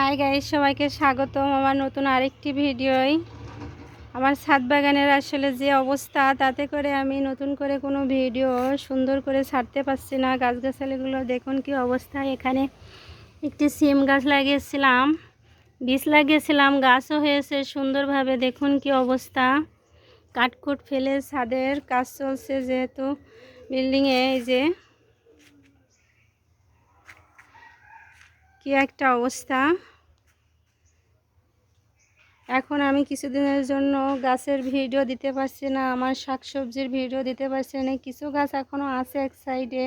Hi guys, সবাইকে স্বাগতম আমার নতুন আরেকটি ভিডিওয়। আমার ছাদ বাগানের আসলে যে অবস্থা, তাতে করে আমি নতুন করে কোনো ভিডিও সুন্দর করে ছাড়তে পারছি না। গাছগাছালিগুলো দেখুন কি অবস্থা। এখানে একটি সিম গাছ লাগিয়েছিলাম, বীজ লাগিয়েছিলাম, গাছও হয়েছে সুন্দরভাবে। দেখুন কি অবস্থা। কাঠকুট ফেলে ছাদের কাজ চলছে, যেহেতু বিল্ডিংয়ে। এই যে কি একটা অবস্থা। এখন আমি কিছুদিনের জন্য গাছের ভিডিও দিতে পারছি না, আমার শাকসবজির ভিডিও দিতে পারছি না। কিছু গাছ এখনও আছে এক সাইডে,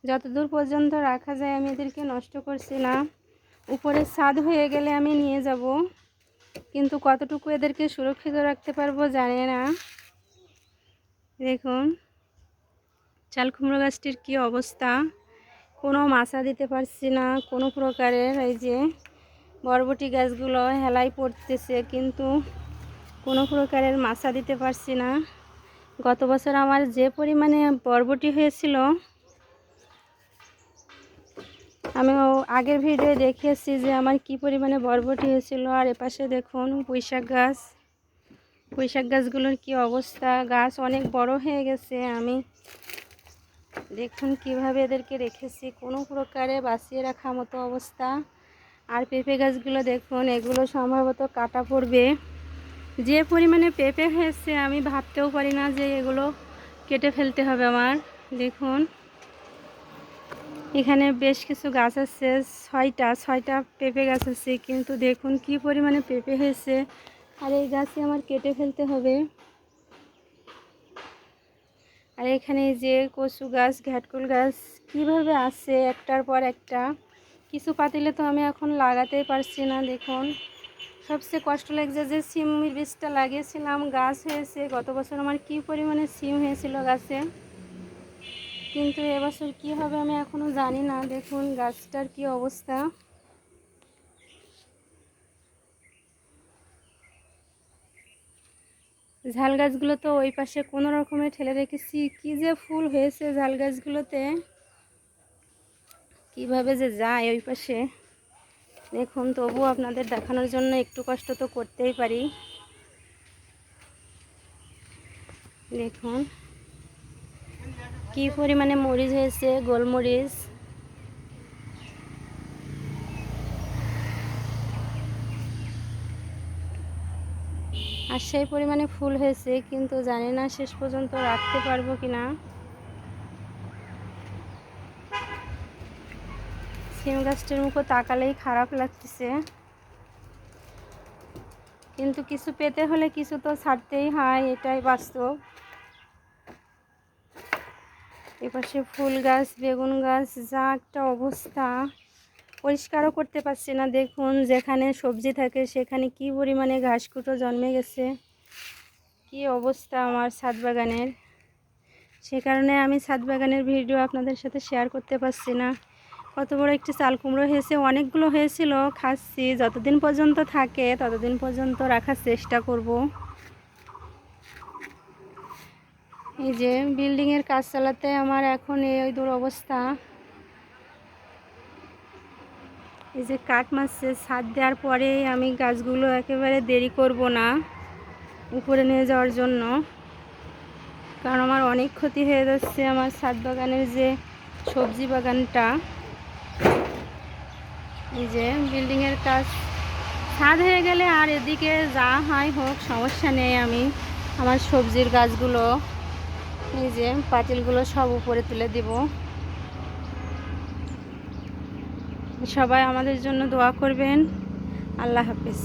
যতদূর পর্যন্ত রাখা যায় আমি এদেরকে নষ্ট করছি না। উপরে ছাদ হয়ে গেলে আমি নিয়ে যাব, কিন্তু কতটুকু এদেরকে সুরক্ষিত রাখতে পারবো জানি না। দেখুন চাল কুমড়ো গাছটির কী অবস্থা, কোনো মাচা দিতে পারছি না কোনো প্রকারের। এই যে বরবটি গাছগুলো হেলাই পড়তেছে, কিন্তু কোনো প্রকারের মাচা দিতে পারছি না। গত বছর আমার যে পরিমাণে বরবটি হয়েছিল, আমি আগের ভিডিও দেখিয়েছি যে আমার কি পরিমাণে বরবটি হয়েছিল। আর এপাশে দেখুন পুঁইশাক গাছ, পুঁইশাক গাছগুলোর কি অবস্থা। গাছ অনেক বড় হয়ে গেছে। আমি দেখুন কিভাবে এদেরকে রেখেছি, কোনো প্রকারে বাঁচিয়ে রাখা মতো অবস্থা। আর পেঁপে গাছগুলো দেখুন, এগুলো সম্ভবত কাটা পড়বে। যে পরিমাণে পেঁপে হয়েছে আমি ভাবতেও পারি না যে এগুলো কেটে ফেলতে হবে আমার। দেখুন এখানে বেশ কিছু গাছ আছে, ছয়টা পেঁপে গাছ আছে, কিন্তু দেখুন কি পরিমাণে পেঁপে হয়েছে। আর এই গাছে আমার কেটে ফেলতে হবে। আর এখানে যে কচু গাছ, ঘাটকুল গাছ কিভাবে আছে একটার পর একটা। কিছু পাতিলে তো আমি এখন লাগাতেই পারছি না। দেখুন সবচেয়ে কষ্ট লাগছে যে সিমের বীজটা লাগিয়েছিলাম, গাছ হয়েছে। গত বছর আমার কি পরিমাণে সিম হয়েছিল গাছে, কিন্তু এবছর কি হবে আমি এখনও জানি না। দেখুন গাছটার কি অবস্থা। ঝাল গাছগুলো তো ওই পাশে কোনো রকমে ঠেলে রেখেছি, কি যে ফুল হয়েছে ঝাল গাছগুলোতে, কিভাবে যে যায় ওই পাশে। দেখুন তবু আপনাদের দেখানোর জন্য একটু কষ্ট তো করতেই পারি। দেখুন কি পরিমাণে মরিচ হয়েছে, গোলমরিচ। আর সেই পরিমাণে ফুল হয়েছে, কিন্তু জানি না শেষ পর্যন্ত রাখতে পারবো কিনা। সিম গাছটির মুখও তাকালেই খারাপ লাগতেছে, কিন্তু কিছু পেতে হলে কিছু তো ছাড়তেই হয়, এটাই বাস্তব। এপাশে ফুল গাছ, বেগুন গাছ, যা একটা অবস্থা, পরিষ্কারও করতে পারছি না। দেখুন যেখানে সবজি থাকে সেখানে কি পরিমাণে ঘাসকুটো জন্মে গেছে, কি অবস্থা আমার ছাদ বাগানের। সে কারণে আমি ছাদ বাগানের ভিডিও আপনাদের সাথে শেয়ার করতে পারছি না। কত বড় একটি চাল কুমড়ো হয়েছে, অনেকগুলো হয়েছিল, খাচ্ছি। যতদিন পর্যন্ত থাকে ততদিন পর্যন্ত রাখার চেষ্টা করব। এই যে বিল্ডিংয়ের কাজ চালাতে আমার এখন এই দুরবস্থা। এই যে কাঠ মারছে, ছাদ দেওয়ার পরে আমি গাছগুলো একেবারে দেরি করব না উপরে নিয়ে যাওয়ার জন্য, কারণ আমার অনেক ক্ষতি হয়ে যাচ্ছে আমার ছাদ বাগানের যে সবজি বাগানটা। এই যে বিল্ডিংয়ের কাজ ছাদ হয়ে গেলে আর এদিকে যা হয় হোক সমস্যা নেই। আমি আমার সবজির গাছগুলো, এই যে পাতিলগুলো সব উপরে তুলে দিব। সবাই আমাদের জন্য দোয়া করবেন। আল্লাহ হাফেজ।